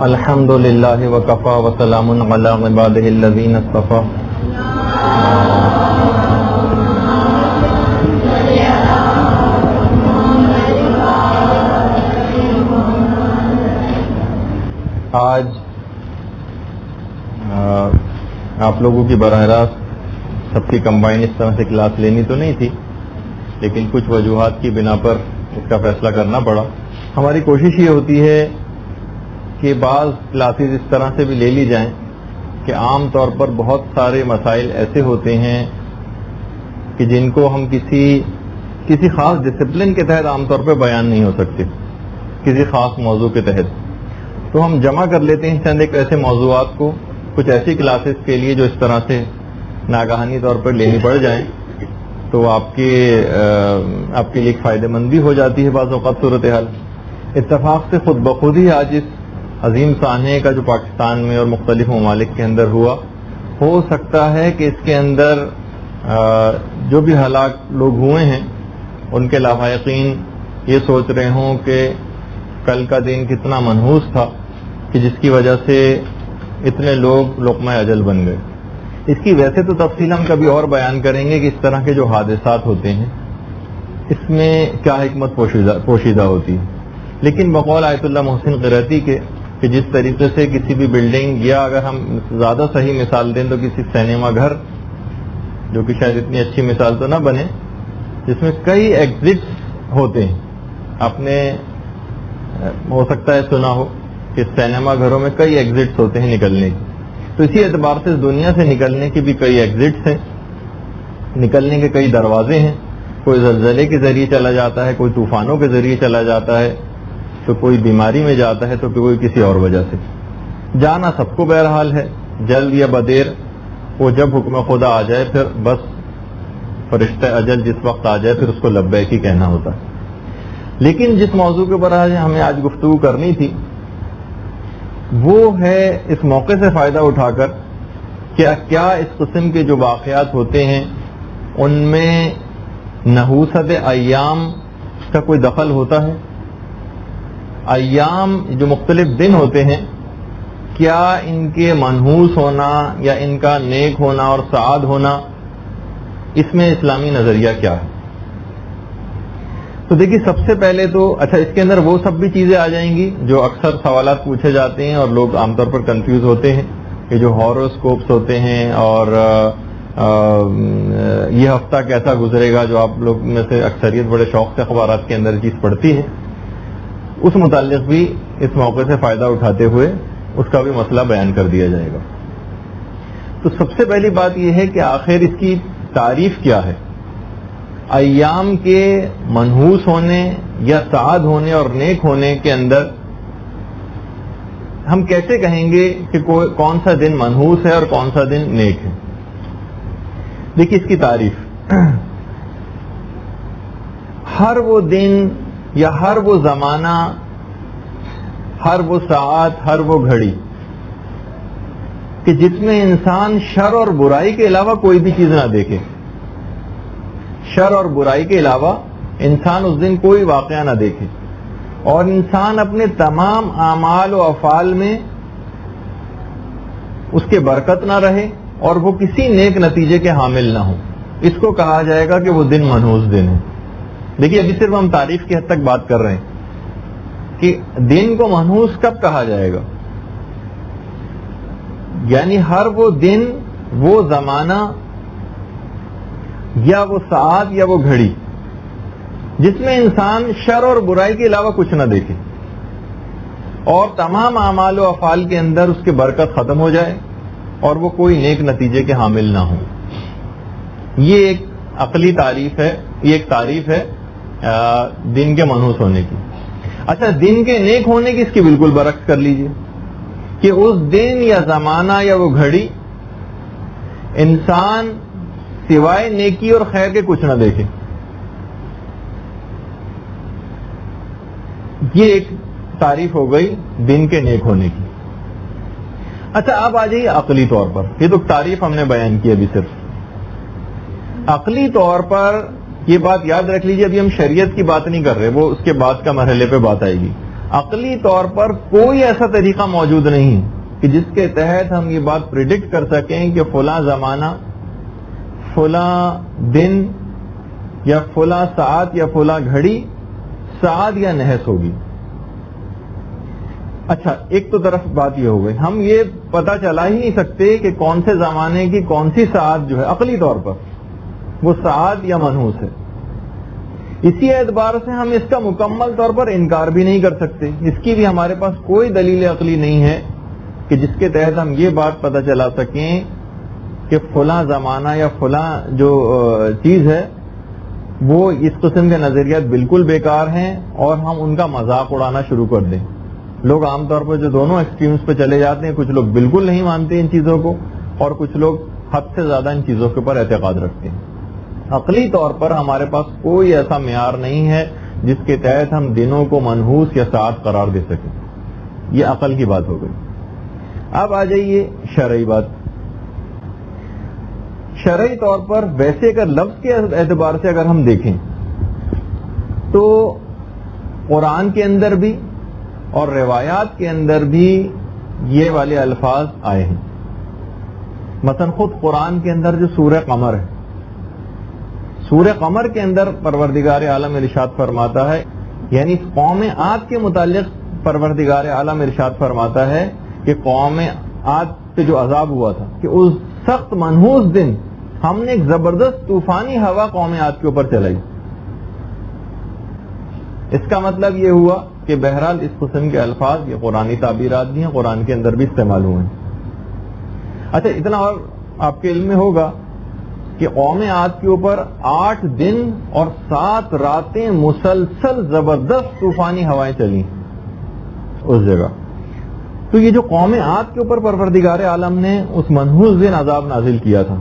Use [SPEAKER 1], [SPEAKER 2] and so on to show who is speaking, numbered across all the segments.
[SPEAKER 1] الحمد للہ وکفی وسلام علی عبادہ الذین اصطفی. آج آپ لوگوں کی براہ راست سب کی کمبائن اس طرح سے کلاس لینی تو نہیں تھی، لیکن کچھ وجوہات کی بنا پر اس کا فیصلہ کرنا پڑا. ہماری کوشش یہ ہوتی ہے کہ بعض کلاسز اس طرح سے بھی لے لی جائیں کہ عام طور پر بہت سارے مسائل ایسے ہوتے ہیں کہ جن کو ہم کسی خاص ڈسپلن کے تحت عام طور پہ بیان نہیں ہو سکتے، کسی خاص موضوع کے تحت. تو ہم جمع کر لیتے ہیں چند ایک ایسے موضوعات کو کچھ ایسی کلاسز کے لیے جو اس طرح سے ناگہانی طور پر لینی پڑ جائیں، تو آپ کے لیے ایک فائدہ مند بھی ہو جاتی ہے بعض اوقات صورتحال. اتفاق سے خود بخود ہی آج اس عظیم سانحے کا جو پاکستان میں اور مختلف ممالک کے اندر ہوا، ہو سکتا ہے کہ اس کے اندر جو بھی ہلاک لوگ ہوئے ہیں ان کے لاحقین یہ سوچ رہے ہوں کہ کل کا دن کتنا منحوس تھا کہ جس کی وجہ سے اتنے لوگ لقمہ اجل بن گئے. اس کی ویسے تو تفصیل ہم کبھی اور بیان کریں گے کہ اس طرح کے جو حادثات ہوتے ہیں اس میں کیا حکمت پوشیدہ ہوتی ہے. لیکن بقول آیت اللہ محسن قرتی کے کہ جس طریقے سے کسی بھی بلڈنگ، یا اگر ہم زیادہ صحیح مثال دیں تو کسی سینما گھر، جو کہ شاید اتنی اچھی مثال تو نہ بنے، جس میں کئی ایگزٹس ہوتے ہیں. آپ نے ہو سکتا ہے سنا ہو کہ سینما گھروں میں کئی ایگزٹس ہوتے ہیں نکلنے کی. تو اسی اعتبار سے اس دنیا سے نکلنے کی بھی کئی ایگزٹس ہیں، نکلنے کے کئی دروازے ہیں. کوئی زلزلے کے ذریعے چلا جاتا ہے، کوئی طوفانوں کے ذریعے چلا جاتا ہے، تو کوئی بیماری میں جاتا ہے، تو کوئی کسی اور وجہ سے. جانا سب کو بہرحال ہے، جلد یا بدیر. وہ جب حکم خدا آ جائے پھر بس فرشتہ اجل جس وقت آ جائے پھر اس کو لبیک ہی کہنا ہوتا ہے. لیکن جس موضوع کے اوپر ہمیں آج گفتگو کرنی تھی وہ ہے اس موقع سے فائدہ اٹھا کر کیا اس قسم کے جو واقعات ہوتے ہیں ان میں نحوست ایام کا کوئی دخل ہوتا ہے. ایام جو مختلف دن ہوتے ہیں، کیا ان کے منحوس ہونا یا ان کا نیک ہونا اور سعاد ہونا، اس میں اسلامی نظریہ کیا ہے؟ تو دیکھیے سب سے پہلے تو اس کے اندر وہ سب بھی چیزیں آ جائیں گی جو اکثر سوالات پوچھے جاتے ہیں اور لوگ عام طور پر کنفیوز ہوتے ہیں کہ جو ہاروسکوپس ہوتے ہیں اور یہ ہفتہ کیسا گزرے گا، جو آپ لوگ میں سے اکثریت بڑے شوق سے اخبارات کے اندر چیز پڑھتی ہے، اس متعلق بھی اس موقع سے فائدہ اٹھاتے ہوئے اس کا بھی مسئلہ بیان کر دیا جائے گا. تو سب سے پہلی بات یہ ہے کہ آخر اس کی تعریف کیا ہے. ایام کے منحوس ہونے یا سعاد ہونے اور نیک ہونے کے اندر ہم کیسے کہیں گے کہ کون سا دن منحوس ہے اور کون سا دن نیک ہے؟ دیکھیے اس کی تعریف، ہر وہ دن یا ہر وہ زمانہ، ہر وہ ساعت، ہر وہ گھڑی کہ جس میں انسان شر اور برائی کے علاوہ کوئی بھی چیز نہ دیکھے. شر اور برائی کے علاوہ انسان اس دن کوئی واقعہ نہ دیکھے، اور انسان اپنے تمام اعمال و افعال میں اس کے برکت نہ رہے اور وہ کسی نیک نتیجے کے حامل نہ ہو، اس کو کہا جائے گا کہ وہ دن منحوس دن ہے. دیکھیے ابھی صرف ہم تعریف کی حد تک بات کر رہے ہیں کہ دن کو منحوس کب کہا جائے گا. یعنی ہر وہ دن، وہ زمانہ یا وہ ساعت یا وہ گھڑی جس میں انسان شر اور برائی کے علاوہ کچھ نہ دیکھے اور تمام اعمال و افعال کے اندر اس کی برکت ختم ہو جائے اور وہ کوئی نیک نتیجے کے حامل نہ ہو. یہ ایک عقلی تعریف ہے، یہ ایک تعریف ہے دن کے منحوس ہونے کی. دن کے نیک ہونے کی اس کی بالکل برعکس کر لیجئے کہ اس دن یا زمانہ یا وہ گھڑی انسان سوائے نیکی اور خیر کے کچھ نہ دیکھے. یہ ایک تعریف ہو گئی دن کے نیک ہونے کی. اب آ جائیے عقلی طور پر. یہ تو تعریف ہم نے بیان کی ابھی صرف عقلی طور پر. یہ بات یاد رکھ لیجیے، ابھی ہم شریعت کی بات نہیں کر رہے، وہ اس کے بعد کا مرحلے پہ بات آئے گی. عقلی طور پر کوئی ایسا طریقہ موجود نہیں کہ جس کے تحت ہم یہ بات پریڈکٹ کر سکیں کہ فلاں زمانہ، فلاں دن یا فلاں ساعت یا فلاں گھڑی سعاد یا نحس ہوگی. اچھا، ایک تو طرف بات یہ ہو گئی، ہم یہ پتہ چلا ہی نہیں سکتے کہ کون سے زمانے کی کون سی ساعت جو ہے عقلی طور پر وہ سعاد یا منحوس ہے. اسی اعتبار سے ہم اس کا مکمل طور پر انکار بھی نہیں کر سکتے. اس کی بھی ہمارے پاس کوئی دلیل عقلی نہیں ہے کہ جس کے تحت ہم یہ بات پتہ چلا سکیں کہ فلاں زمانہ یا فلاں جو چیز ہے وہ اس قسم کے نظریات بالکل بیکار ہیں اور ہم ان کا مذاق اڑانا شروع کر دیں. لوگ عام طور پر جو دونوں ایکسٹریمز پہ چلے جاتے ہیں، کچھ لوگ بالکل نہیں مانتے ان چیزوں کو اور کچھ لوگ حد سے زیادہ ان چیزوں کے اوپر اعتقاد رکھتے ہیں. عقلی طور پر ہمارے پاس کوئی ایسا معیار نہیں ہے جس کے تحت ہم دنوں کو منحوس یا ساعت قرار دے سکیں. یہ عقل کی بات ہو گئی. اب آ جائیے شرعی بات. شرعی طور پر ویسے اگر لفظ کے اعتبار سے اگر ہم دیکھیں تو قرآن کے اندر بھی اور روایات کے اندر بھی یہ والے الفاظ آئے ہیں. مثلا خود قرآن کے اندر جو سورہ قمر ہے، سورہ قمر کے اندر پروردگار عالم ارشاد فرماتا ہے، یعنی قوم عاد کے متعلق پروردگار عالم ارشاد فرماتا ہے کہ قوم عاد پہ جو عذاب ہوا تھا کہ اس سخت منحوس دن ہم نے ایک زبردست طوفانی ہوا قوم عاد کے اوپر چلائی. اس کا مطلب یہ ہوا کہ بہرحال اس قسم کے الفاظ یہ قرآنی تعبیرات بھی ہیں، قرآن کے اندر بھی استعمال ہوئے ہیں. اچھا، اتنا اور آپ کے علم میں ہوگا کہ قوم عاد کے اوپر 8 دن اور 7 راتیں مسلسل زبردست طوفانی ہوائیں چلی اس جگہ. تو یہ جو قوم عاد کے اوپر پروردگار عالم نے اس منحوس دن عذاب نازل کیا تھا،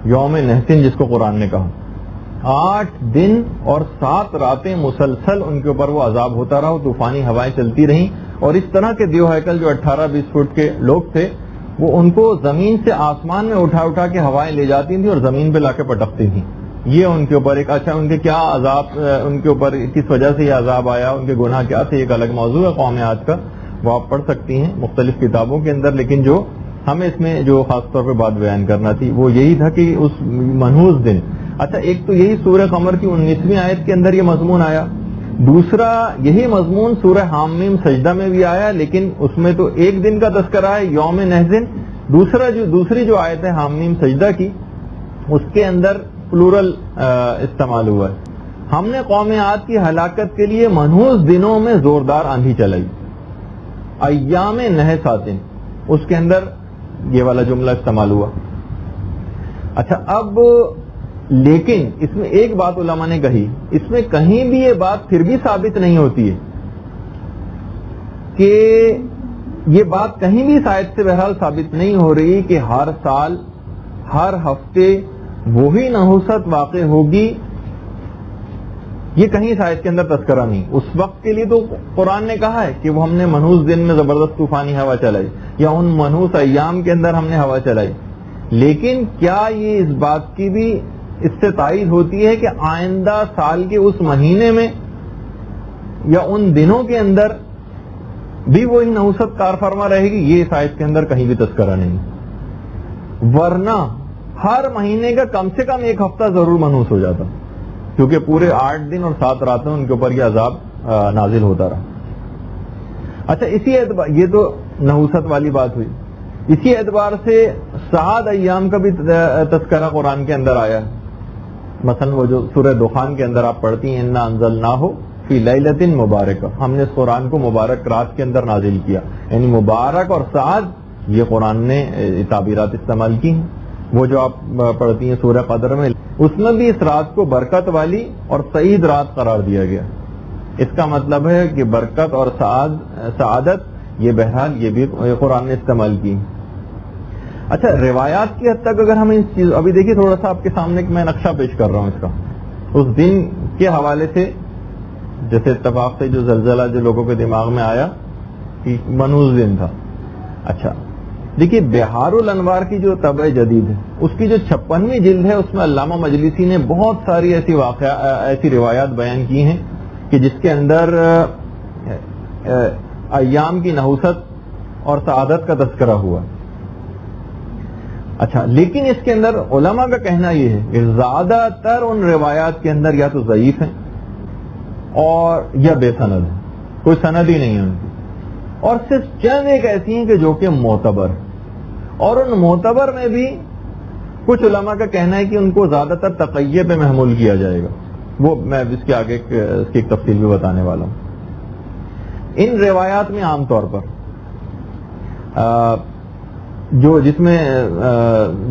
[SPEAKER 1] یوم نحس جس کو قرآن نے کہا، 8 دن اور 7 راتیں مسلسل ان کے اوپر وہ عذاب ہوتا رہا، طوفانی ہوائیں چلتی رہیں. اور اس طرح کے دیو ہیکل جو 18-20 فٹ کے لوگ تھے وہ ان کو زمین سے آسمان میں اٹھا اٹھا کے ہوائیں لے جاتی تھیں اور زمین پہ لا کے پٹکتی تھیں. یہ ان کے اوپر ایک اچھا ان کے کیا عذاب، ان کے اوپر کس وجہ سے یہ عذاب آیا، ان کے گناہ کیا تھے، ایک الگ موضوع ہے قوم عاد کا، وہ آپ پڑھ سکتی ہیں مختلف کتابوں کے اندر. لیکن جو ہمیں اس میں جو خاص طور پہ بات بیان کرنا تھی وہ یہی تھا کہ اس منحوس دن. اچھا، ایک تو یہی سورہ قمر کی 19ویں آیت کے اندر یہ مضمون آیا. دوسرا یہی مضمون سورہ حامیم سجدہ میں بھی آیا، لیکن اس میں تو ایک دن کا تذکرہ ہے یوم نحس. دوسری جو آیت ہے حامیم سجدہ کی، اس کے اندر پلورل استعمال ہوا ہے. ہم نے قوم عاد کی ہلاکت کے لیے منحوس دنوں میں زوردار آندھی چلائی، ایام نحسات، اس کے اندر یہ والا جملہ استعمال ہوا. اچھا، اب لیکن اس میں ایک بات علماء نے کہی، اس میں کہیں بھی یہ بات پھر بھی ثابت نہیں ہوتی ہے کہ یہ بات کہیں بھی اس آیت سے بہرحال ثابت نہیں ہو رہی کہ ہر سال ہر ہفتے وہی نحوست واقع ہوگی. یہ کہیں اس آیت کے اندر تذکرہ نہیں. اس وقت کے لیے تو قرآن نے کہا ہے کہ وہ ہم نے منحوس دن میں زبردست طوفانی ہوا چلائی یا ان منحوس ایام کے اندر ہم نے ہوا چلائی. لیکن کیا یہ اس بات کی بھی اس سے تائید ہوتی ہے کہ آئندہ سال کے اس مہینے میں یا ان دنوں کے اندر بھی وہی نحوست کار فرما رہے گی؟ یہ اس آیت کے اندر کہیں بھی تذکرہ نہیں. ورنہ ہر مہینے کا کم سے کم ایک ہفتہ ضرور منحوس ہو جاتا، کیونکہ پورے 8 دن اور 7 راتیں ان کے اوپر یہ عذاب نازل ہوتا رہا. اچھا، اسی اعتبار یہ تو نحوست والی بات ہوئی. اسی اعتبار سے سعاد ایام کا بھی تذکرہ قرآن کے اندر آیا ہے. مثلا وہ جو سورہ دخان کے اندر آپ پڑھتی ہیں، انا انزلناہ فی لیلۃ مبارکہ، ہم نے اس قرآن کو مبارک رات کے اندر نازل کیا. یعنی مبارک اور سعاد یہ قرآن نے تعبیرات استعمال کی ہیں. وہ جو آپ پڑھتی ہیں سورہ قدر میں، اس میں بھی اس رات کو برکت والی اور سعید رات قرار دیا گیا. اس کا مطلب ہے کہ برکت اور سعادت یہ بہرحال یہ بھی قرآن نے استعمال کی. اچھا، روایات کی حد تک اگر ہم ان چیز ابھی دیکھیے تھوڑا سا آپ کے سامنے میں نقشہ پیش کر رہا ہوں اس کا. اس دن کے حوالے سے جیسے اتفاق سے جو زلزلہ جو لوگوں کے دماغ میں آیا کہ منحوس دن تھا. اچھا دیکھیے، بہار الانوار کی جو طبع جدید ہے اس کی جو 56ویں جلد ہے، اس میں علامہ مجلسی نے بہت ساری ایسی روایات بیان کی ہیں کہ جس کے اندر ایام کی نحوست اور سعادت کا تذکرہ ہوا. اچھا، لیکن اس کے اندر علماء کا کہنا یہ ہے کہ زیادہ تر ان روایات کے اندر یا تو ضعیف ہیں اور یا بے سند ہیں، کوئی سند ہی نہیں ہے ان کی، اور صرف چند ایک ایسی ہیں کہ جو کہ معتبر، اور ان معتبر میں بھی کچھ علماء کا کہنا ہے کہ ان کو زیادہ تر تقیہ پہ محمول کیا جائے گا. وہ میں اس کے آگے اس کی ایک تفصیل بھی بتانے والا ہوں. ان روایات میں عام طور پر جس میں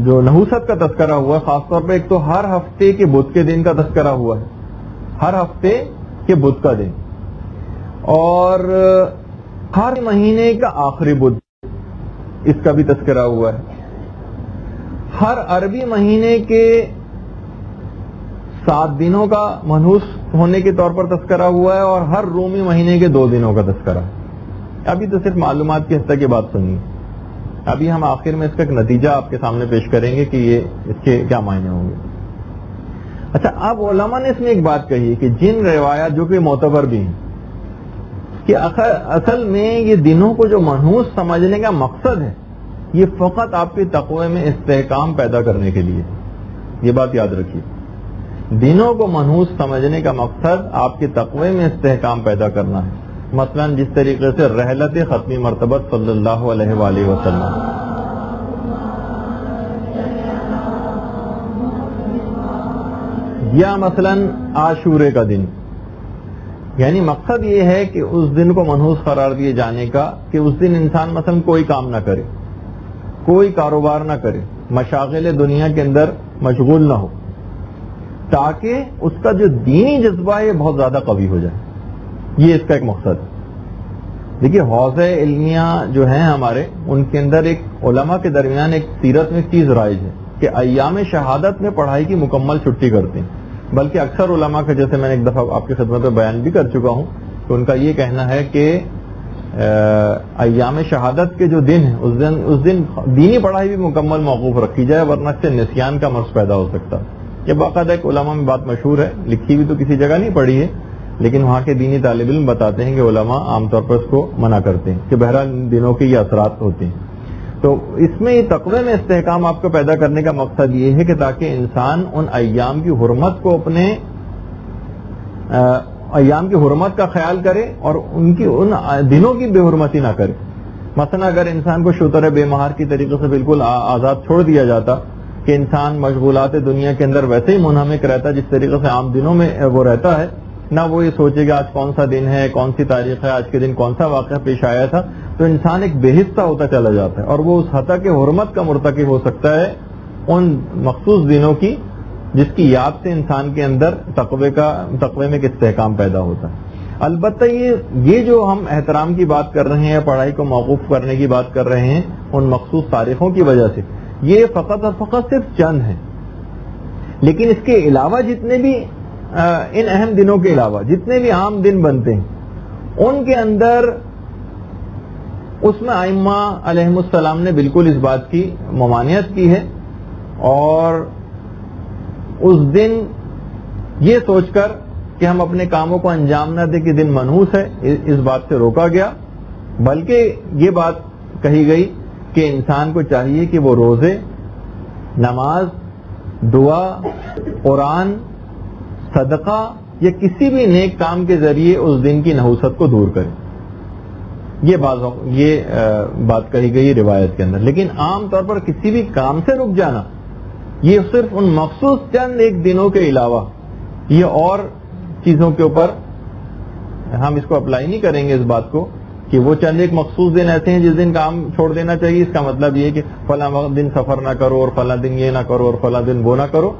[SPEAKER 1] جو نحوست کا تذکرہ ہوا ہے، خاص طور پہ ایک تو ہر ہفتے کے بدھ کے دن کا تذکرہ ہوا ہے، ہر ہفتے کے بدھ کا دن، اور ہر مہینے کا آخری بدھ اس کا بھی تذکرہ ہوا ہے. ہر عربی مہینے کے 7 دنوں کا منحوس ہونے کے طور پر تذکرہ ہوا ہے، اور ہر رومی مہینے کے 2 دنوں کا تذکرہ. ابھی تو صرف معلومات کی حد تک یہ بات سنیے، ابھی ہم آخر میں اس کا ایک نتیجہ آپ کے سامنے پیش کریں گے کہ یہ اس کے کیا معنی ہوں گے. اچھا، اب علماء نے اس میں ایک بات کہی کہ جن روایات جو کہ معتبر بھی ہیں کہ اصل میں یہ دنوں کو جو منحوس سمجھنے کا مقصد ہے یہ فقط آپ کے تقوی میں استحکام پیدا کرنے کے لیے. یہ بات یاد رکھیے، دنوں کو منحوس سمجھنے کا مقصد آپ کے تقوی میں استحکام پیدا کرنا ہے. مثلا جس طریقے سے رحلت ختمی مرتبت صلی اللہ علیہ وآلہ وسلم، یا مثلا عاشورے کا دن، یعنی مقصد یہ ہے کہ اس دن کو منحوس قرار دیے جانے کا کہ اس دن انسان مثلا کوئی کام نہ کرے، کوئی کاروبار نہ کرے، مشاغل دنیا کے اندر مشغول نہ ہو، تاکہ اس کا جو دینی جذبہ ہے بہت زیادہ قوی ہو جائے. یہ اس کا ایک مقصد ہے. دیکھیے، حوزہ علمیہ جو ہیں ہمارے، ان کے اندر ایک علماء کے درمیان ایک سیرت میں چیز رائج ہے کہ ایام شہادت میں پڑھائی کی مکمل چھٹی کرتے ہیں. بلکہ اکثر علماء کا، جیسے میں نے ایک دفعہ آپ کی خدمت میں بیان بھی کر چکا ہوں، کہ ان کا یہ کہنا ہے کہ ایام شہادت کے جو دن ہیں اس دن دینی پڑھائی بھی مکمل موقوف رکھی جائے، ورنہ سے نسیان کا مرض پیدا ہو سکتا. یہ باقاعدہ ایک علماء میں بات مشہور ہے، لکھی بھی تو کسی جگہ نہیں پڑھی ہے، لیکن وہاں کے دینی طالب علم بتاتے ہیں کہ علماء عام طور پر اس کو منع کرتے ہیں کہ بہرحال ان دنوں کے یہ اثرات ہوتے ہیں. تو اس میں تقوی میں استحکام آپ کو پیدا کرنے کا مقصد یہ ہے کہ تاکہ انسان ان ایام کی حرمت کو اپنے ایام کی حرمت کا خیال کرے اور ان دنوں کی بے حرمتی نہ کرے. مثلا اگر انسان کو شتر بے مہار کی طریقے سے بالکل آزاد چھوڑ دیا جاتا کہ انسان مشغولات دنیا کے اندر ویسے ہی منہمک رہتا جس طریقے سے عام دنوں میں وہ رہتا ہے، نہ وہ یہ سوچے گا آج کون سا دن ہے، کون سی تاریخ ہے، آج کے دن کون سا واقعہ پیش آیا تھا، تو انسان ایک بے حصہ ہوتا چلا جاتا ہے اور وہ اس حتی کے حرمت کا مرتکب ہو سکتا ہے ان مخصوص دنوں کی جس کی یاد سے انسان کے اندر تقوی میں ایک استحکام پیدا ہوتا ہے. البتہ یہ جو ہم احترام کی بات کر رہے ہیں، پڑھائی کو موقوف کرنے کی بات کر رہے ہیں ان مخصوص تاریخوں کی وجہ سے، یہ فقط اور فقط صرف چند ہیں. لیکن اس کے علاوہ جتنے بھی ان اہم دنوں کے علاوہ جتنے بھی عام دن بنتے ہیں ان کے اندر اس میں ائمہ علیہم السلام نے بالکل اس بات کی ممانعت کی ہے، اور اس دن یہ سوچ کر کہ ہم اپنے کاموں کو انجام نہ دیں کہ دن منحوس ہے، اس بات سے روکا گیا. بلکہ یہ بات کہی گئی کہ انسان کو چاہیے کہ وہ روزے، نماز، دعا، قرآن، صدقہ یا کسی بھی نیک کام کے ذریعے اس دن کی نحوست کو دور کرے. یہ بات کہی گئی روایت کے اندر. لیکن عام طور پر کسی بھی کام سے رک جانا، یہ صرف ان مخصوص چند ایک دنوں کے علاوہ یہ اور چیزوں کے اوپر ہم اس کو اپلائی نہیں کریں گے اس بات کو کہ وہ چند ایک مخصوص دن ایسے ہیں جس دن کام چھوڑ دینا چاہیے. اس کا مطلب یہ کہ فلاں دن سفر نہ کرو اور فلاں دن یہ نہ کرو اور فلاں دن وہ نہ کرو.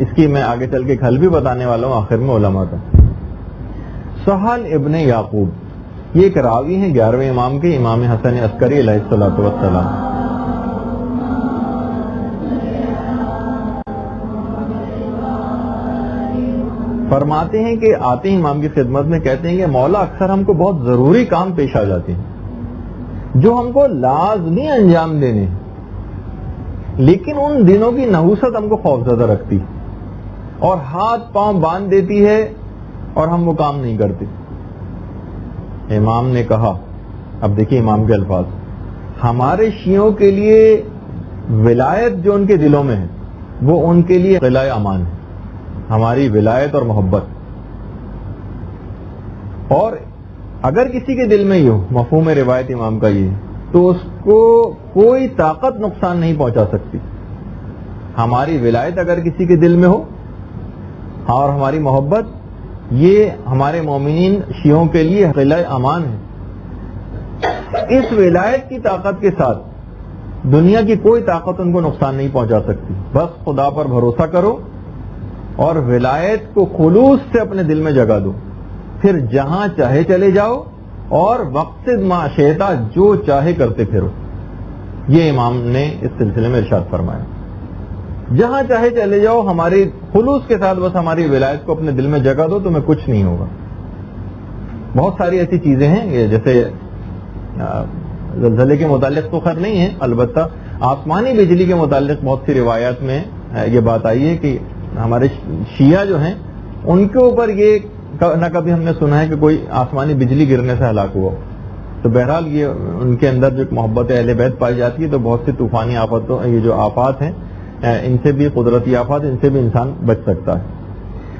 [SPEAKER 1] اس کی میں آگے چل کے حل بھی بتانے والا ہوں آخر میں علماء کا. سہل ابن یعقوب یہ ایک راوی ہیں 11ویں امام کے، امام حسن عسکری علیہ الصلوۃ والسلام. فرماتے ہیں کہ آتے ہیں امام کی خدمت میں، کہتے ہیں کہ مولا اکثر ہم کو بہت ضروری کام پیش آ جاتے ہیں جو ہم کو لازمی انجام دینے ہیں، لیکن ان دنوں کی نحوست ہم کو خوفزدہ رکھتی اور ہاتھ پاؤں باندھ دیتی ہے اور ہم وہ کام نہیں کرتے. امام نے کہا، اب دیکھیے امام کے الفاظ، ہمارے شیعوں کے لیے ولایت جو ان کے دلوں میں ہے وہ ان کے لیے قلعہ امان ہے، ہماری ولایت اور محبت. اور اگر کسی کے دل میں ہی ہو، مفہوم روایت امام کا یہ، تو اس کو کوئی طاقت نقصان نہیں پہنچا سکتی. ہماری ولایت اگر کسی کے دل میں ہو اور ہماری محبت، یہ ہمارے مومنین شیعوں کے لیے قلعہ امان ہے. اس ولایت کی طاقت کے ساتھ دنیا کی کوئی طاقت ان کو نقصان نہیں پہنچا سکتی. بس خدا پر بھروسہ کرو اور ولایت کو خلوص سے اپنے دل میں جگہ دو، پھر جہاں چاہے چلے جاؤ اور وقت ما شئتا جو چاہے کرتے پھرو. یہ امام نے اس سلسلے میں ارشاد فرمایا. جہاں چاہے چلے جاؤ، ہماری خلوص کے ساتھ بس ہماری ولایت کو اپنے دل میں جگہ دو، تمہیں کچھ نہیں ہوگا. بہت ساری ایسی چیزیں ہیں، جیسے زلزلے کے متعلق تو خیر نہیں ہے، البتہ آسمانی بجلی کے متعلق بہت سی روایات میں یہ بات آئی ہے کہ ہمارے شیعہ جو ہیں ان کے اوپر یہ نہ کبھی ہم نے سنا ہے کہ کوئی آسمانی بجلی گرنے سے ہلاک ہوا. تو بہرحال یہ ان کے اندر جو محبت اہل بیت پائی جاتی ہے، تو بہت سی طوفانی آفتوں، یہ جو آفات ہیں ان سے بھی، قدرتی آفات، ان سے بھی انسان بچ سکتا ہے.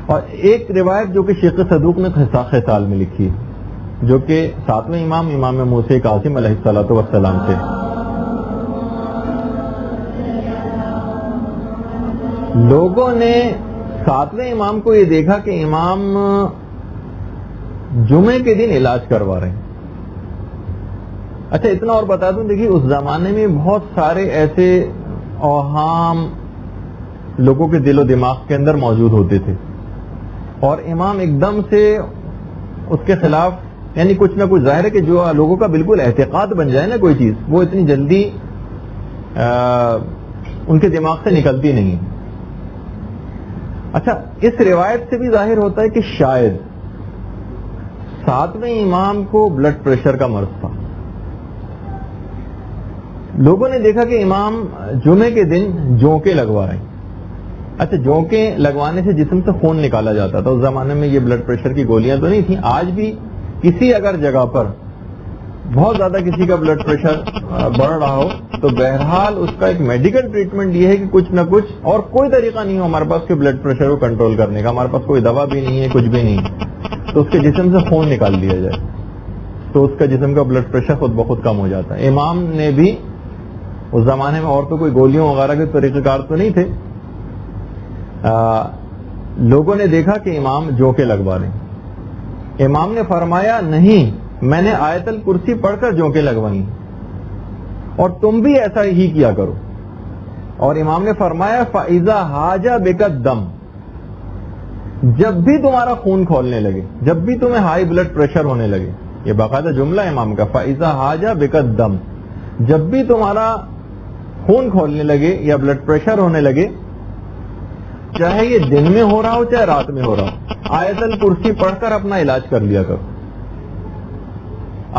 [SPEAKER 1] اور ایک روایت جو کہ شیخ صدوق نے خصال میں لکھی ہے، جو کہ 7ویں امام موسیٰ کاظم علیہ الصلوۃ والسلام سے، لوگوں نے 7ویں امام کو یہ دیکھا کہ امام جمعے کے دن علاج کروا رہے ہیں. اچھا اتنا اور بتا دوں، دیکھیے اس زمانے میں بہت سارے ایسے اوہام لوگوں کے دل و دماغ کے اندر موجود ہوتے تھے، اور امام ایک دم سے اس کے خلاف، یعنی کچھ نہ کچھ، ظاہر ہے کہ جو لوگوں کا بالکل اعتقاد بن جائے نا کوئی چیز، وہ اتنی جلدی ان کے دماغ سے نکلتی نہیں. اچھا اس روایت سے بھی ظاہر ہوتا ہے کہ شاید 7ویں امام کو بلڈ پریشر کا مرض تھا. لوگوں نے دیکھا کہ امام جمعے کے دن جونکیں لگوا رہے ہیں. اچھا جونکیں لگوانے سے جسم سے خون نکالا جاتا تھا. اس زمانے میں یہ بلڈ پریشر کی گولیاں تو نہیں تھیں. آج بھی کسی اگر جگہ پر بہت زیادہ کسی کا بلڈ پریشر بڑھ رہا ہو تو بہرحال اس کا ایک میڈیکل ٹریٹمنٹ یہ ہے کہ کچھ نہ کچھ، اور کوئی طریقہ نہیں ہو ہمارے پاس کہ بلڈ پریشر کو کنٹرول کرنے کا، ہمارے پاس کوئی دوا بھی نہیں ہے، کچھ بھی نہیں ہے، تو اس کے جسم سے خون نکال دیا جائے تو اس کا جسم کا بلڈ پریشر خود بخود کم ہو جاتا ہے. امام نے بھی اس زمانے میں، اور تو کوئی گولیوں وغیرہ کے طریقہ کار تو نہیں تھے، لوگوں نے دیکھا کہ امام جونکیں لگوا رہے ہیں. امام نے فرمایا نہیں، میں نے آیت الکرسی پڑھ کر جونکیں لگوائیں اور تم بھی ایسا ہی کیا کرو. اور امام نے فرمایا فَإِذَا حَاجَ بِكَ الدَّمُ، جب بھی تمہارا خون کھولنے لگے، جب بھی تمہیں ہائی بلڈ پریشر ہونے لگے، یہ باقاعدہ جملہ امام کا، فَإِذَا حَاجَ بِكَ الدَّمُ، جب بھی تمہارا خون کھولنے لگے یا بلڈ پریشر ہونے لگے، چاہے یہ دن میں ہو رہا ہو چاہے رات میں ہو رہا ہو، آیت الکرسی پڑھ کر اپنا علاج کر لیا کرو.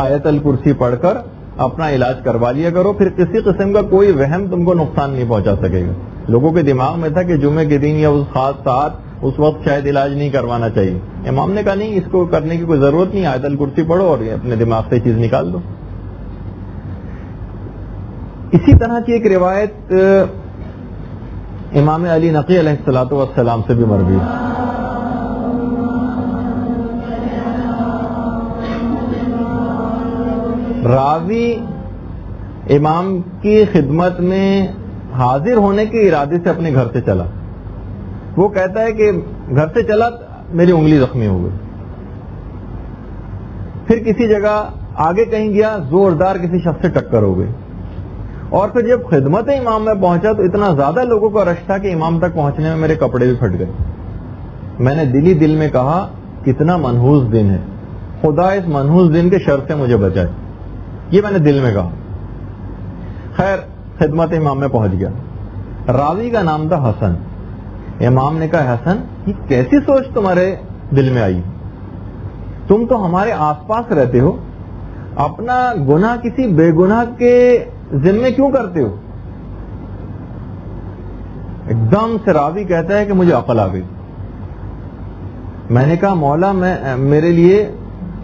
[SPEAKER 1] آیت الکرسی پڑھ کر اپنا علاج کروا لیا کرو، پھر کسی قسم کا کوئی وہم تم کو نقصان نہیں پہنچا سکے گا. لوگوں کے دماغ میں تھا کہ جمعے کے دن یا اس خاص ساتھ اس وقت شاید علاج نہیں کروانا چاہیے. امام نے کہا نہیں، اس کو کرنے کی کوئی ضرورت نہیں، آیت الکرسی پڑھو اور اپنے دماغ سے چیز نکال دو. اسی طرح کی ایک روایت امام علی نقی علیہ الصلوۃ والسلام سے بھی مروی ہے. راوی امام کی خدمت میں حاضر ہونے کے ارادے سے اپنے گھر سے چلا. وہ کہتا ہے کہ گھر سے چلا میری انگلی زخمی ہو گئی. پھر کسی جگہ آگے کہیں گیا، زوردار کسی شخص سے ٹکر ہو گئی. اور پھر جب خدمت امام میں پہنچا تو اتنا زیادہ لوگوں کا رش تھا کہ امام تک پہنچنے میں میرے کپڑے بھی پھٹ گئے. میں نے دل ہی دل میں کہا کتنا منحوس دن ہے، خدا اس منحوس دن کے شر سے مجھے بچائے. یہ میں نے دل میں کہا. خیر خدمت امام میں پہنچ گیا. راوی کا نام تھا حسن. امام نے کہا حسن، یہ کیسی سوچ تمہارے دل میں آئی؟ تم تو ہمارے آس پاس رہتے ہو، اپنا گناہ کسی بے گناہ کے ذمے کیوں کرتے ہو؟ ایک دم سے راوی کہتا ہے کہ مجھے عقل آ گئی. میں نے کہا مولا، میرے لیے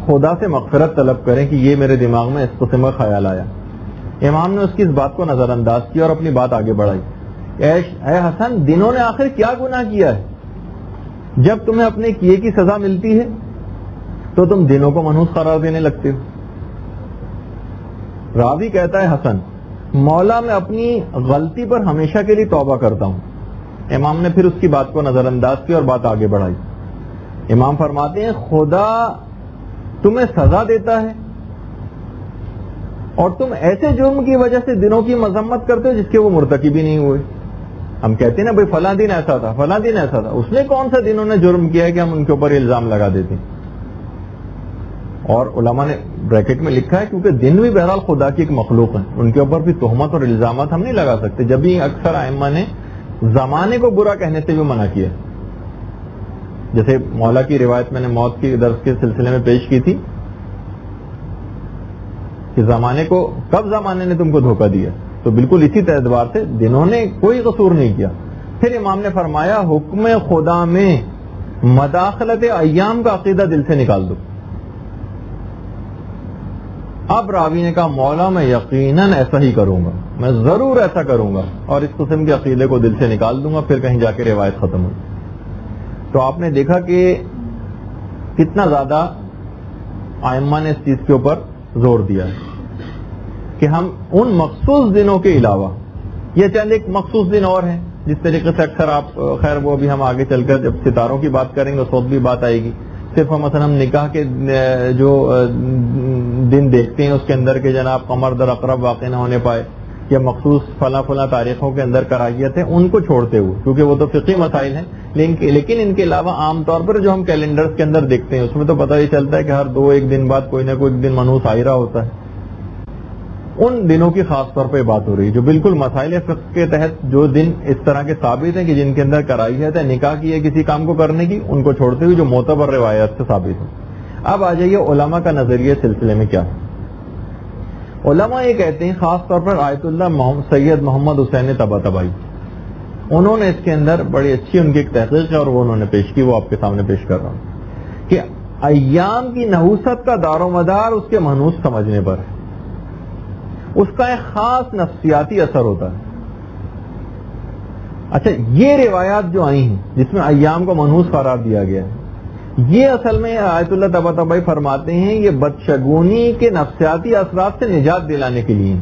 [SPEAKER 1] خدا سے مغفرت طلب کریں کہ یہ میرے دماغ میں اس قسم کا خیال آیا. امام نے اس کی اس بات کو نظر انداز کیا اور اپنی بات آگے بڑھائی. اے حسن، دنوں نے آخر کیا گناہ کیا ہے؟ جب تمہیں اپنے کیے کی سزا ملتی ہے تو تم دنوں کو منحوس قرار دینے لگتے ہو. راوی کہتا ہے حسن، مولا میں اپنی غلطی پر ہمیشہ کے لیے توبہ کرتا ہوں. امام نے پھر اس کی بات کو نظر انداز کیا اور بات آگے بڑھائی. امام فرماتے ہیں خدا تمہیں سزا دیتا ہے اور تم ایسے جرم کی وجہ سے دنوں کی مذمت کرتے ہو جس کے وہ مرتکب ہی نہیں ہوئے. ہم کہتے ہیں نا بھائی فلاں دن ایسا تھا، فلاں دن ایسا تھا، اس نے کون سا دنوں نے جرم کیا ہے کہ ہم ان کے اوپر الزام لگا دیتے ہیں. اور علماء نے بریکٹ میں لکھا ہے کیونکہ دن بھی بہرحال خدا کی ایک مخلوق ہے، ان کے اوپر بھی تہمت اور الزامات ہم نہیں لگا سکتے. جب بھی اکثر ائمہ نے زمانے کو برا کہنے سے بھی منع کیا. جیسے مولا کی روایت میں نے موت کی درس کے سلسلے میں پیش کی تھی کہ زمانے کو کب زمانے نے تم کو دھوکہ دیا، تو بالکل اسی اعتبار سے دنوں نے کوئی قصور نہیں کیا. پھر امام نے فرمایا حکم خدا میں مداخلت ایام کا عقیدہ دل سے نکال دو. اب راوی نے کہا مولا میں یقیناً ایسا ہی کروں گا، میں ضرور ایسا کروں گا اور اس قسم کے عقیدے کو دل سے نکال دوں گا، پھر کہیں جا کے روایت ختم ہوئی. تو آپ نے دیکھا کہ کتنا زیادہ ائمہ نے اس چیز کے اوپر زور دیا ہے کہ ہم ان مخصوص دنوں کے علاوہ، یہ چند ایک مخصوص دن اور ہیں جس طریقے سے اکثر آپ خیر وہ بھی ہم آگے چل کر جب ستاروں کی بات کریں گے اس وقت بھی بات آئے گی. صرف مثلا ہم نکاح کے جو دن دیکھتے ہیں اس کے اندر کے جناب قمر در اقرب واقع نہ ہونے پائے یا مخصوص فلاں تاریخوں کے اندر کراہیت ہے، ان کو چھوڑتے ہوئے کیونکہ وہ تو فقہی مسائل ہیں. لیکن ان کے علاوہ عام طور پر جو ہم کیلنڈرز کے اندر دیکھتے ہیں اس میں تو پتہ ہی چلتا ہے کہ ہر 2-1 دن بعد کوئی نہ کوئی دن منحوس آ ہی رہا ہوتا ہے. ان دنوں کی خاص طور پہ بات ہو رہی ہے جو بالکل مسائل فقہ کے تحت جو دن اس طرح کے ثابت ہیں کہ جن کے اندر کراہیت ہے نکاح کی ہے کسی کام کو کرنے کی، ان کو چھوڑتے ہوئے جو معتبر روایات سے ثابت ہیں. اب آ جائیے علماء کا نظریہ سلسلے میں کیا ہے. علماء یہ کہتے ہیں خاص طور پر آیت اللہ سید محمد حسین طباطبائی، انہوں نے اس کے اندر بڑی اچھی ان کی ایک تحقیق ہے اور وہ انہوں نے پیش کی، وہ آپ کے سامنے پیش کر رہا ہوں کہ ایام کی نحوست کا دار و مدار اس کے منحوس سمجھنے پر ہے. اس کا ایک خاص نفسیاتی اثر ہوتا ہے. اچھا یہ روایات جو آئی ہیں جس میں ایام کو منحوس قرار دیا گیا ہے، یہ اصل میں آیت اللہ طباطبائی فرماتے ہیں یہ بدشگونی کے نفسیاتی اثرات سے نجات دلانے کے لیے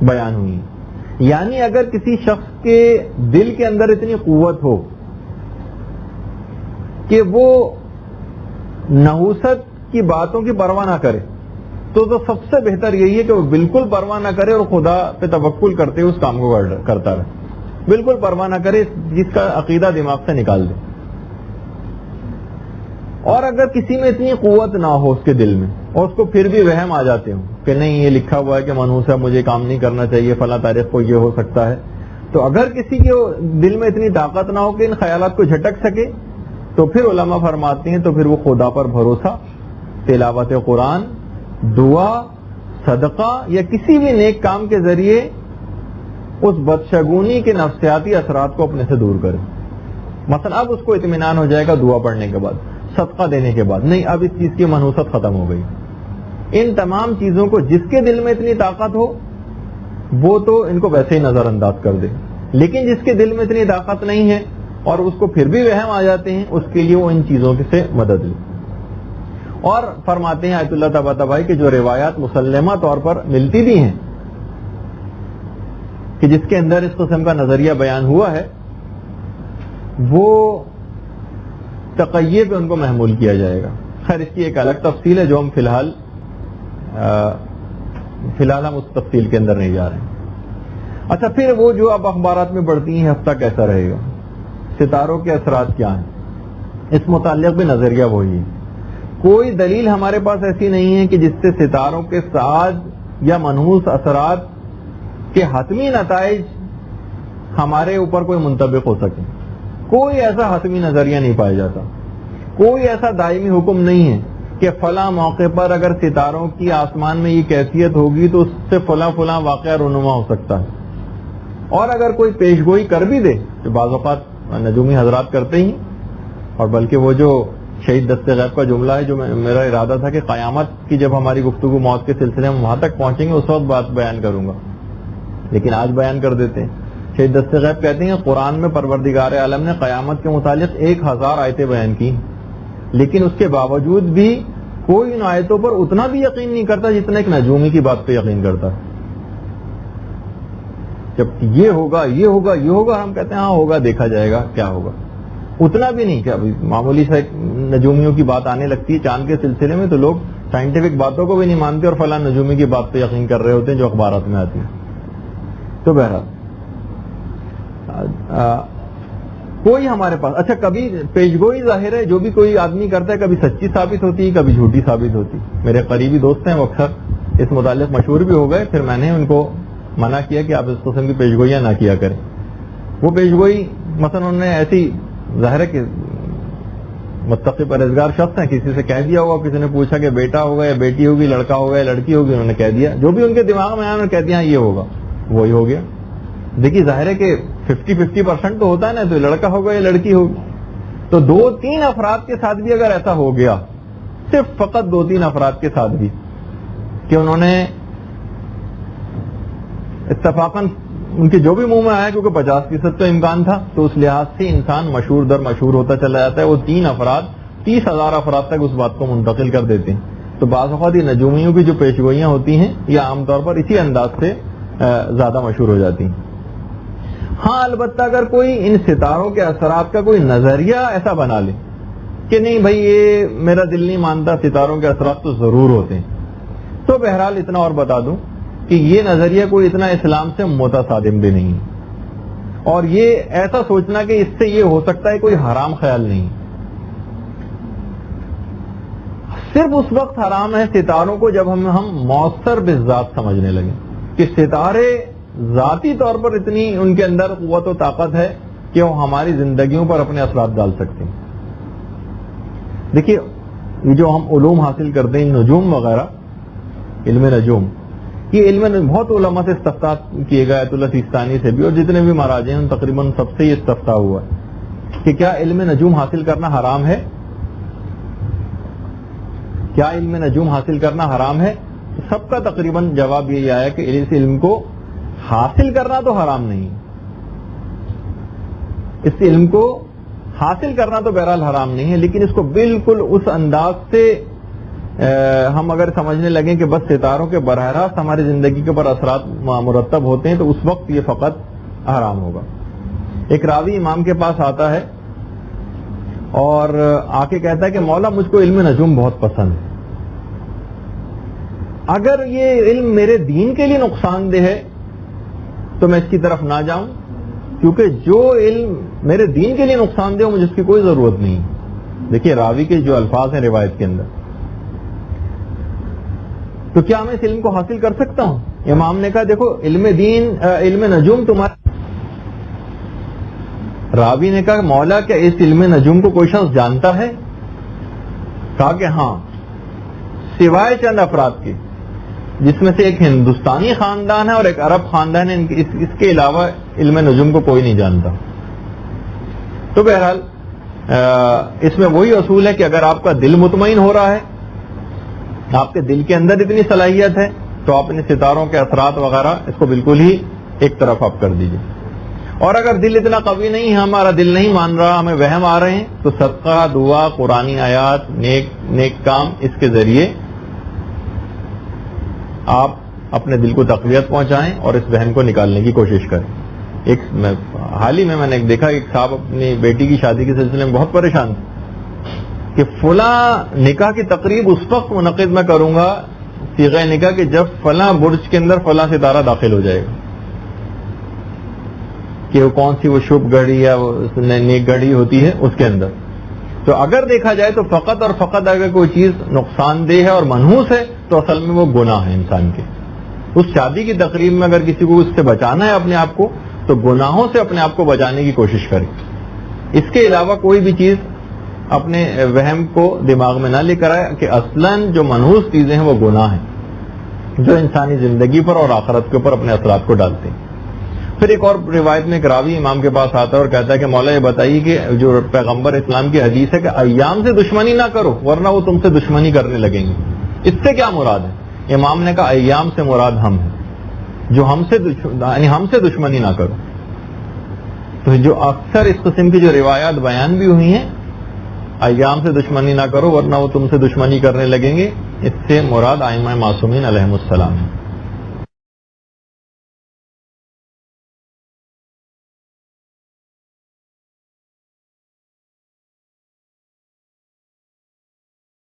[SPEAKER 1] بیان ہوئی. یعنی اگر کسی شخص کے دل کے اندر اتنی قوت ہو کہ وہ نحوست کی باتوں کی پرواہ نہ کرے تو سب سے بہتر یہی ہے کہ وہ بالکل پرواہ نہ کرے اور خدا پہ توکل کرتے ہوئے اس کام کو کرتا رہے. بالکل پرواہ نہ کرے، جس کا عقیدہ دماغ سے نکال دے. اور اگر کسی میں اتنی قوت نہ ہو اس کے دل میں اور اس کو پھر بھی وہم آ جاتے ہوں کہ نہیں یہ لکھا ہوا ہے کہ منحوس ہے، مجھے کام نہیں کرنا چاہیے، فلاں تاریخ کو یہ ہو سکتا ہے، تو اگر کسی کے دل میں اتنی طاقت نہ ہو کہ ان خیالات کو جھٹک سکے تو پھر علماء فرماتے ہیں تو پھر وہ خدا پر بھروسہ، تلاوت قرآن، دعا، صدقہ یا کسی بھی نیک کام کے ذریعے اس بدشگونی کے نفسیاتی اثرات کو اپنے سے دور کرے. مثلا اب اس کو اطمینان ہو جائے گا دعا پڑھنے کے بعد، صدقہ دینے کے بعد، نہیں اب اس چیز کی منحوست ختم ہو گئی. ان تمام چیزوں کو جس کے دل میں اتنی طاقت ہو وہ تو ان کو ویسے ہی نظر انداز کر دے، لیکن جس کے دل میں اتنی طاقت نہیں ہے اور اس کو پھر بھی وہم آ جاتے ہیں اس کے لیے وہ ان چیزوں سے مدد لے. اور فرماتے ہیں آیت اللہ طباطبائی کہ جو روایات مسلمہ طور پر ملتی بھی ہیں کہ جس کے اندر اس قسم کا نظریہ بیان ہوا ہے وہ تقیہ پہ ان کو محمول کیا جائے گا. خیر اس کی ایک الگ تفصیل ہے جو ہم فی الحال ہم اس تفصیل کے اندر نہیں جا رہے ہیں. اچھا پھر وہ جو اب اخبارات میں بڑھتی ہیں ہفتہ کیسا رہے گا، ستاروں کے اثرات کیا ہیں، اس متعلق بھی نظریہ وہی ہے. کوئی دلیل ہمارے پاس ایسی نہیں ہے کہ جس سے ستاروں کے ساز یا منحوس اثرات کے حتمی نتائج ہمارے اوپر کوئی منطبق ہو سکے. کوئی ایسا حتمی نظریہ نہیں پایا جاتا، کوئی ایسا دائمی حکم نہیں ہے کہ فلاں موقع پر اگر ستاروں کی آسمان میں یہ کیفیت ہوگی تو اس سے فلاں واقعہ رونما ہو سکتا ہے. اور اگر کوئی پیش گوئی کر بھی دے تو بعض اوقات نجومی حضرات کرتے ہی، اور بلکہ وہ جو شہید دست غیب کا جملہ ہے جو میرا ارادہ تھا کہ قیامت کی جب ہماری گفتگو موت کے سلسلے میں وہاں تک پہنچیں گے اس وقت بات بیان کروں گا، لیکن آج بیان کر دیتے ہیں۔ شہید دست غیب کہتے ہیں قرآن میں پروردگار عالم نے قیامت کے متعلق 1000 آیتیں بیان کی، لیکن اس کے باوجود بھی کوئی ان آیتوں پر اتنا بھی یقین نہیں کرتا جتنا ایک نجومی کی بات پہ یقین کرتا۔ جب یہ ہوگا یہ ہوگا یہ ہوگا، ہم کہتے ہیں ہاں ہوگا، دیکھا جائے گا کیا ہوگا، اتنا بھی نہیں کہ ابھی معمولی سے نجومیوں کی بات آنے لگتی ہے چاند کے سلسلے میں تو لوگ سائنٹیفک باتوں کو بھی نہیں مانتے اور فلاں نجومی کی بات پہ یقین کر رہے ہوتے ہیں جو اخبارات میں آتی ہے۔ تو بہرحال کوئی ہمارے پاس اچھا کبھی پیشگوئی ظاہر ہے جو بھی کوئی آدمی کرتا ہے کبھی سچی ثابت ہوتی ہے کبھی جھوٹی ثابت ہوتی۔ میرے قریبی دوست ہیں وہ اکثر اس متعلق مشہور بھی ہو گئے، پھر میں نے ان کو منع کیا کہ آپ اس قسم کی پیشگوئیاں نہ کیا کریں۔ وہ پیشگوئی مثلا انہوں نے ایسی ظاہر ہے کہ متقی پرہیزگار شخص ہیں، کسی سے کہہ دیا ہوگا، کسی نے پوچھا کہ بیٹا ہوگا یا بیٹی ہوگی، لڑکا ہوگا یا لڑکی ہوگی، انہوں نے کہہ دیا جو بھی ان کے دماغ میں آیا انہوں نے کہہ دیا یہ ہوگا، وہی ہو گیا۔ دیکھیے ظاہر ہے کہ 50-50% تو ہوتا ہے نا، تو لڑکا ہوگا یا لڑکی ہوگی، تو 2-3 افراد کے ساتھ بھی اگر ایسا ہو گیا، صرف فقط 2-3 افراد کے ساتھ بھی کہ انہوں نے اتفاقاً ان کے جو بھی منہ میں آیا کیونکہ 50% تو امکان تھا، تو اس لحاظ سے انسان مشہور در مشہور ہوتا چلا جاتا ہے۔ وہ 3 افراد 30,000 افراد تک اس بات کو منتقل کر دیتے ہیں۔ تو بعض اوقات یہ نجومیوں کی جو پیشگوئیاں ہوتی ہیں یہ عام طور پر اسی انداز سے زیادہ مشہور ہو جاتی ہیں۔ ہاں البتہ اگر کوئی ان ستاروں کے اثرات کا کوئی نظریہ ایسا بنا لے کہ نہیں بھائی یہ میرا دل نہیں مانتا، ستاروں کے اثرات تو ضرور ہوتے ہیں، تو بہرحال اتنا اور بتا دوں کہ یہ نظریہ کوئی اتنا اسلام سے متصادم بھی نہیں، اور یہ ایسا سوچنا کہ اس سے یہ ہو سکتا ہے کوئی حرام خیال نہیں۔ صرف اس وقت حرام ہے ستاروں کو جب ہم مؤثر بالذات سمجھنے لگیں کہ ستارے ذاتی طور پر اتنی ان کے اندر قوت و طاقت ہے کہ وہ ہماری زندگیوں پر اپنے اثرات ڈال سکتے ہیں۔ دیکھیے یہ جو ہم علوم حاصل کرتے ہیں نجوم وغیرہ، علم نجوم، یہ علم بہت علماء سے استفتاء کیے گئے، آیت اللہ سیستانی سے بھی، اور جتنے بھی مراجع ہیں تقریباً سب سے یہ استفتاء ہوا ہے کہ کیا علم نجوم حاصل کرنا حرام ہے؟ کیا علم نجوم حاصل کرنا حرام ہے؟ سب کا تقریباً جواب یہی آیا کہ اس علم کو حاصل کرنا تو حرام نہیں، اس علم کو حاصل کرنا تو بہرحال حرام نہیں ہے، لیکن اس کو بالکل اس انداز سے ہم اگر سمجھنے لگیں کہ بس ستاروں کے براہ راست ہماری زندگی کے اوپر اثرات مرتب ہوتے ہیں تو اس وقت یہ فقط حرام ہوگا۔ ایک راوی امام کے پاس آتا ہے اور آ کے کہتا ہے کہ مولا مجھ کو علم نجوم بہت پسند ہے، اگر یہ علم میرے دین کے لیے نقصان دہ ہے تو میں اس کی طرف نہ جاؤں، کیونکہ جو علم میرے دین کے لیے نقصان دہ ہو مجھے اس کی کوئی ضرورت نہیں۔ دیکھیے راوی کے جو الفاظ ہیں روایت کے اندر، تو کیا میں اس علم کو حاصل کر سکتا ہوں؟ امام نے کہا دیکھو علم نجوم تمہارا، راوی نے کہا مولا کیا اس علم نجوم کو کوئی شخص جانتا ہے؟ کہا کہ ہاں، سوائے چند افراد کے، جس میں سے ایک ہندوستانی خاندان ہے اور ایک عرب خاندان ہے، اس کے علاوہ علم نجوم کو کوئی نہیں جانتا۔ تو بہرحال اس میں وہی اصول ہے کہ اگر آپ کا دل مطمئن ہو رہا ہے، آپ کے دل کے اندر اتنی صلاحیت ہے، تو آپ نے ستاروں کے اثرات وغیرہ اس کو بالکل ہی ایک طرف آپ کر دیجئے۔ اور اگر دل اتنا قوی نہیں ہے، ہمارا دل نہیں مان رہا، ہمیں وہم آ رہے ہیں، تو صدقہ، دعا، قرآنی آیات، نیک کام، اس کے ذریعے آپ اپنے دل کو تقویت پہنچائیں اور اس وہم کو نکالنے کی کوشش کریں۔ حال ہی میں نے دیکھا ایک صاحب اپنی بیٹی کی شادی کے سلسلے میں بہت پریشان تھے کہ فلاں نکاح کی تقریب اس وقت منعقد میں کروں گا صیغہ نکاح کہ جب فلاں برج کے اندر فلاں ستارہ داخل ہو جائے گا، کہ وہ کون سی وہ شبھ گھڑی یا نیک گھڑی ہوتی ہے اس کے اندر۔ تو اگر دیکھا جائے تو فقط اور فقط اگر کوئی چیز نقصان دہ ہے اور منحوس ہے تو اصل میں وہ گناہ ہے انسان کے۔ اس شادی کی تقریب میں اگر کسی کو اس سے بچانا ہے اپنے آپ کو تو گناہوں سے اپنے آپ کو بچانے کی کوشش کرے، اس کے علاوہ کوئی بھی چیز اپنے وہم کو دماغ میں نہ لے کر آئے کہ اصلاً جو منحوس چیزیں ہیں وہ گناہ ہیں جو انسانی زندگی پر اور آخرت کے اوپر اپنے اثرات کو ڈالتے ہیں۔ پھر ایک اور روایت میں ایک راوی امام کے پاس آتا ہے اور کہتا ہے کہ مولا یہ بتائیے کہ جو پیغمبر اسلام کی حدیث ہے کہ ایام سے دشمنی نہ کرو ورنہ وہ تم سے دشمنی کرنے لگیں گے، اس سے کیا مراد ہے؟ امام نے کہا ایام سے مراد ہم ہیں، جو یعنی ہم سے دشمنی نہ کرو. تو جو اکثر اس قسم کی جو روایات بیان بھی ہوئی ہیں، ایام سے دشمنی نہ کرو ورنہ وہ تم سے دشمنی کرنے لگیں گے، اس سے مراد ائمہ معصومین علیہم السلام ہے.